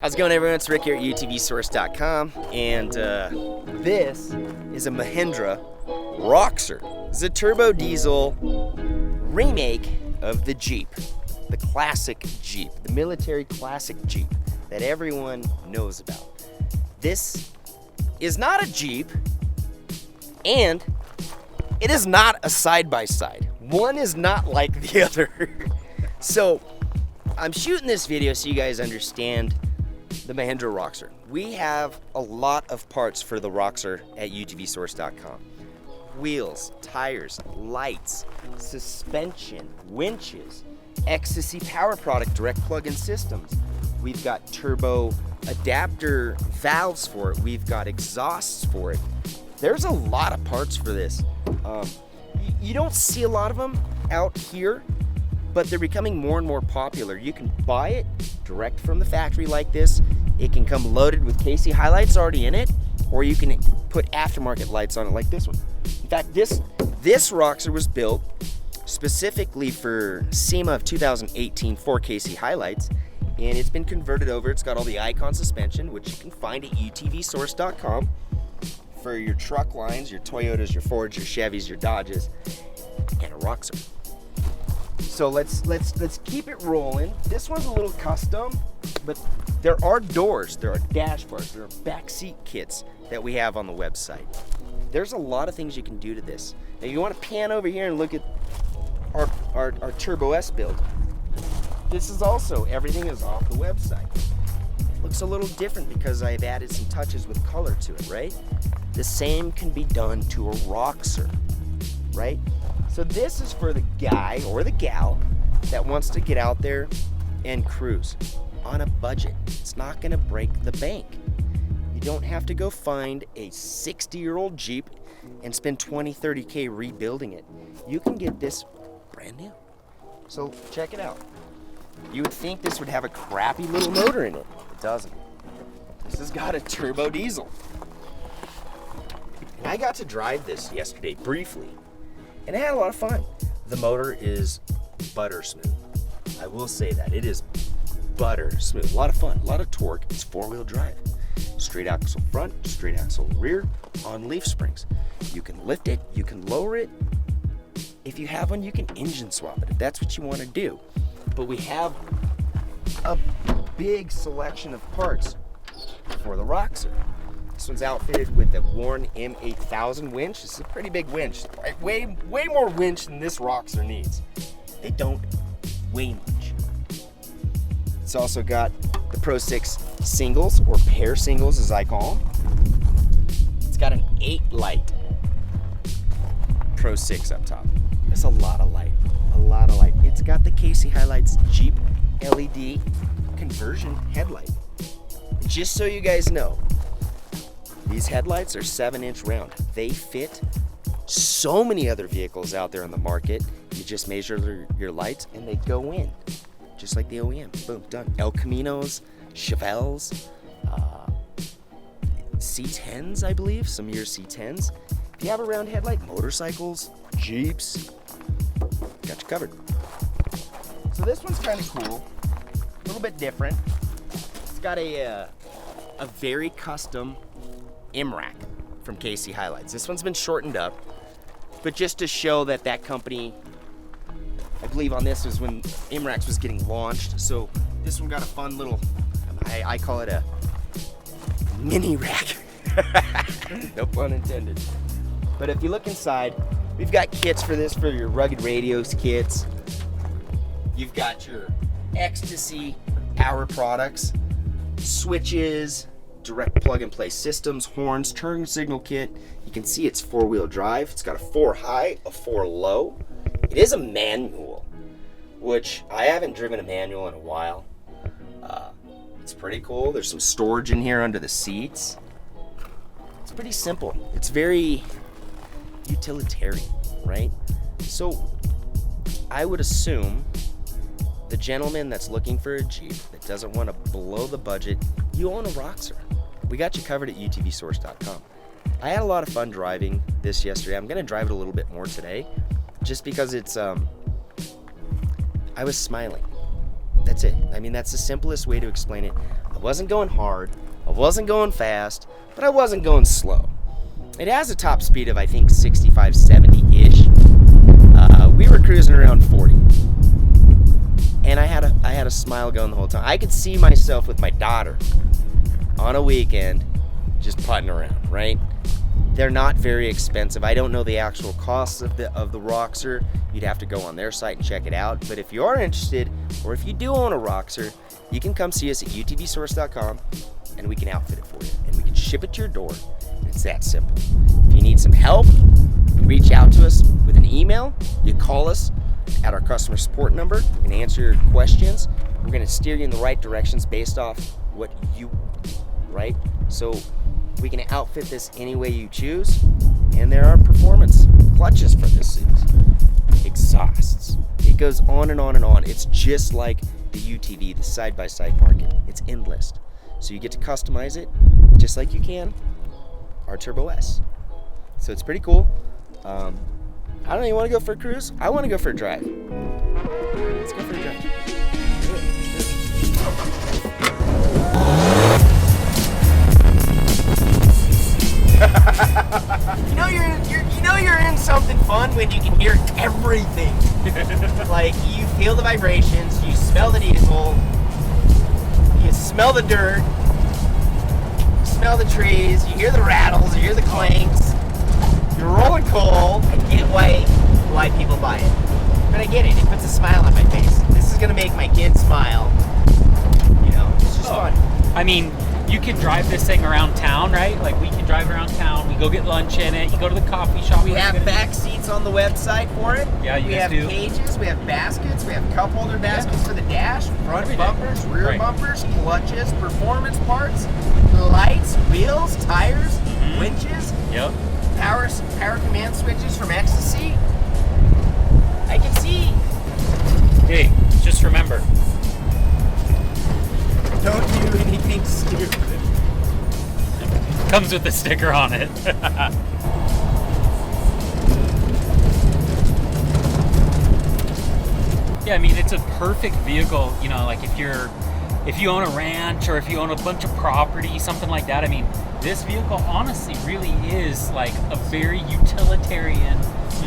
How's it going, everyone? It's Rick here at UTVsource.com, and this is a Mahindra ROXOR. It's a turbo diesel remake of the Jeep, the classic Jeep, the military classic Jeep that everyone knows about. This is not a Jeep, and it is not a side-by-side. One is not like the other. So I'm shooting this video so you guys understand the Mahindra ROXOR. We have a lot of parts for the ROXOR at UTVsource.com. Wheels, tires, lights, suspension, winches, Ecstasy power product, direct plug-in systems. We've got turbo adapter valves for it. We've got exhausts for it. There's a lot of parts for this. You don't see a lot of them out here, but they're becoming more and more popular. You can buy it direct from the factory like this. It can come loaded with KC HiLiTES already in it, or you can put aftermarket lights on it like this one. In fact, this ROXOR was built specifically for SEMA of 2018 for KC HiLiTES, and it's been converted over. It's got all the Icon suspension, which you can find at UTVsource.com for your truck lines, your Toyotas, your Fords, your Chevys, your Dodges, and a ROXOR. So let's keep it rolling. This one's a little custom, but there are doors, there are dash bars, there are backseat kits that we have on the website. There's a lot of things you can do to this. Now you want to pan over here and look at our Turbo S build. This is also, everything is off the website. Looks a little different because I've added some touches with color to it, right? The same can be done to a ROXOR, right? So this is for the guy or the gal that wants to get out there and cruise on a budget. It's not going to break the bank. You don't have to go find a 60-year-old Jeep and spend 20, 30K rebuilding it. You can get this brand new. So check it out. You would think this would have a crappy little motor in it. It doesn't. This has got a turbo diesel. And I got to drive this yesterday briefly, and I had a lot of fun. The motor is butter smooth. I will say that. It is butter smooth. A lot of fun, a lot of torque. It's four-wheel drive. Straight axle front, straight axle rear on leaf springs. You can lift it, you can lower it. If you have one, you can engine swap it if that's what you want to do. But we have a big selection of parts for the ROXOR. This one's outfitted with the Warn M8000 winch. This is a pretty big winch. Way more winch than this ROXOR needs. They don't weigh much. It's also got the Pro 6 singles, or pair singles as I call them. It's got an 8 light Pro 6 up top. That's a lot of light, a lot of light. It's got the KC HiLiTES Jeep LED conversion headlight. Just so you guys know, these headlights are 7-inch round. They fit so many other vehicles out there on the market. You just measure your lights and they go in, just like the OEM. Boom, done. El Caminos, Chevelles, C10s, I believe, some of your C10s. If you have a round headlight, motorcycles, Jeeps, got you covered. So this one's kind of cool, a little bit different. It's got a very custom MRAC from KC HiLiTES. This one's been shortened up, but just to show that company, I believe on this was when MRACs was getting launched. So this one got a fun little, I call it a mini rack. No pun intended. But if you look inside, we've got kits for this, for your rugged radios kits. You've got your Ecstasy power products, switches, direct plug-and-play systems, horns, turn signal kit. You can see it's four-wheel drive. It's got a 4 high, a 4 low. It is a manual, which I haven't driven a manual in a while. It's pretty cool. There's some storage in here under the seats. It's pretty simple. It's very utilitarian, right? So I would assume the gentleman that's looking for a Jeep that doesn't want to blow the budget, you own a ROXOR. We got you covered at UTVsource.com. I had a lot of fun driving this yesterday. I'm going to drive it a little bit more today, just because it's, I was smiling. That's it. I mean, that's the simplest way to explain it. I I wasn't going hard, I wasn't going fast, but I wasn't going slow. It has a top speed of, I think, 65, 70-ish. We were cruising around 40. And I had a smile going the whole time. I could see myself with my daughter on a weekend just putting around, right? They're not very expensive. I don't know the actual costs of the ROXOR. You'd have to go on their site and check it out. But if you are interested, or if you do own a ROXOR, you can come see us at utvsource.com and we can outfit it for you. And we can ship it to your door. And it's that simple. If you need some help, you reach out to us with an email. You call us at our customer support number and answer your questions. We're going to steer you in the right directions based off what you want, right? So we can outfit this any way you choose. And there are performance clutches for this suit. Exhausts. It goes on and on and on. It's just like the UTV, the side-by-side market. It's endless. So you get to customize it just like you can our Turbo S. So it's pretty cool. I don't know, you want to go for a cruise? I want to go for a drive. Let's go for a drive. You know you're in something fun when you can hear everything. Like, you feel the vibrations, you smell the diesel, you smell the dirt, you smell the trees, you hear the rattles, you hear the clanks. You're rolling coal. I get why people buy it. But I get it. It puts a smile on my face. This is going to make my kids smile. You know, it's just fun. I mean, you can drive this thing around town, right? Like, we can drive around town. We go get lunch in it. You go to the coffee shop. We have back seats on the website for it. Yeah, you guys do. We have cages. We have baskets. We have cup holder baskets for the dash. Front bumpers, rear bumpers, clutches, performance parts, lights, wheels, tires, winches. Yep. Power command switches from Ecstasy. I can see. Hey, just remember. Don't do anything stupid. Comes with a sticker on it. Yeah, I mean, it's a perfect vehicle, you know, like if you own a ranch or if you own a bunch of property, something like that. I mean, this vehicle honestly really is like a very utilitarian,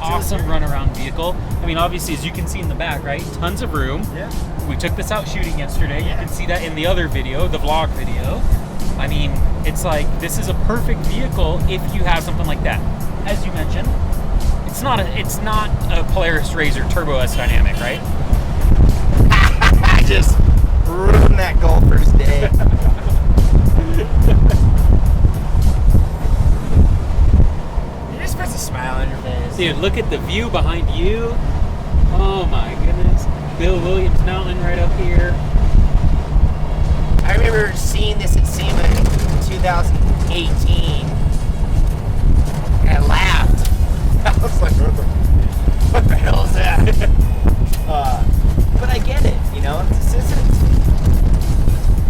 awesome runaround vehicle. I mean, obviously, as you can see in the back, right? Tons of room. Yeah. We took this out shooting yesterday. Yeah. You can see that in the other video, the vlog video. I mean, it's like, this is a perfect vehicle if you have something like that. As you mentioned, it's not a Polaris RZR Turbo S dynamic, right? I just ruined that golfer's day. It just puts a smile on your face. Dude, look at the view behind you. Oh my goodness. Bill Williams Mountain right up here. I remember seeing this at SEMA in 2018. And I laughed. I was like, what the hell is that? But I get it, you know.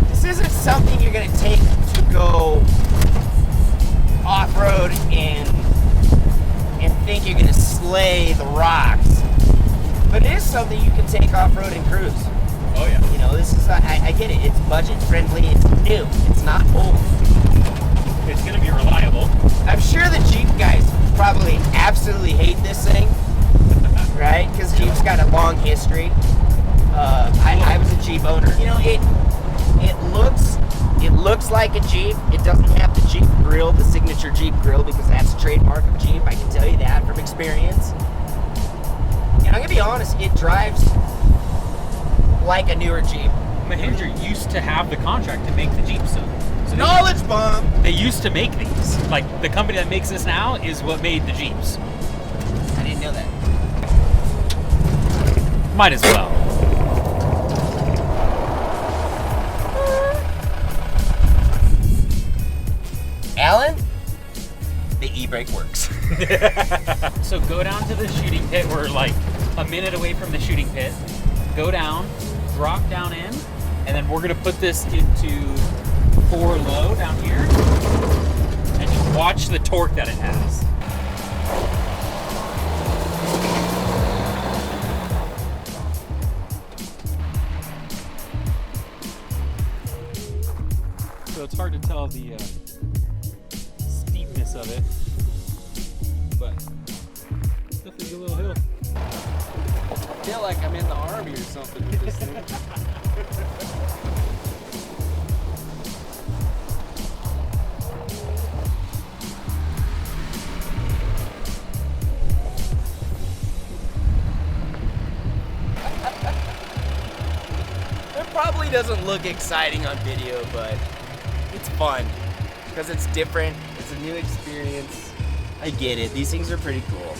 This isn't something you're gonna take to go off-road and think you're gonna slay the rocks. But it is something you can take off-road and cruise. Oh yeah. You know, this is I get it. It's budget friendly. It's new. It's not old. It's gonna be reliable. I'm sure the Jeep guys probably absolutely hate this thing, right? Because Jeep's got a long history. I was a Jeep owner. You know, it looks like a Jeep. It doesn't have the Jeep grill, the signature Jeep grill, because that's a trademark of Jeep. I can tell you that from experience. And I'm gonna be honest, it drives like a newer Jeep. Mahindra used to have the contract to make the Jeeps, so knowledge bomb. They used to make these. Like, the company that makes this now is what made the Jeeps. I didn't know that. Might as well. Alan, the e-brake works. So go down to the shooting pit. We're like a minute away from the shooting pit. Go down, drop down in, and then we're gonna put this into 4 low down here, and just watch the torque that it has. so it's hard to tell the steepness of it. But definitely a little hill. I feel like I'm in the army or something with this thing. It probably doesn't look exciting on video, but it's fun because it's different. It's a new experience. I get it. These things are pretty cool.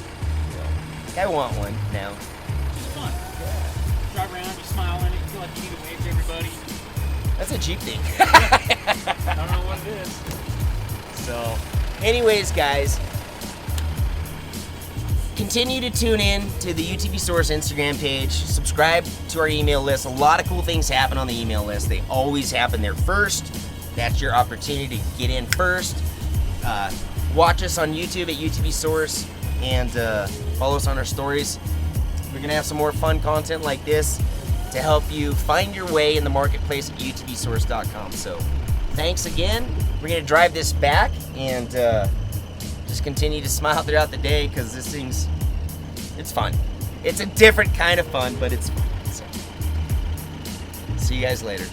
I want one now. It's fun. Drive around, you smile in it, you feel like you need to wave to everybody. That's a Jeep thing. I don't know what it is. So, anyways, guys, continue to tune in to the UTV Source Instagram page. Subscribe to our email list. A lot of cool things happen on the email list. They always happen there first. That's your opportunity to get in first. Watch us on YouTube at UTV Source and follow us on our stories. We're going to have some more fun content like this to help you find your way in the marketplace at utvsource.com. So thanks again. We're going to drive this back and just continue to smile throughout the day because this thing's, it's fun. It's a different kind of fun, but it's fun. So, see you guys later.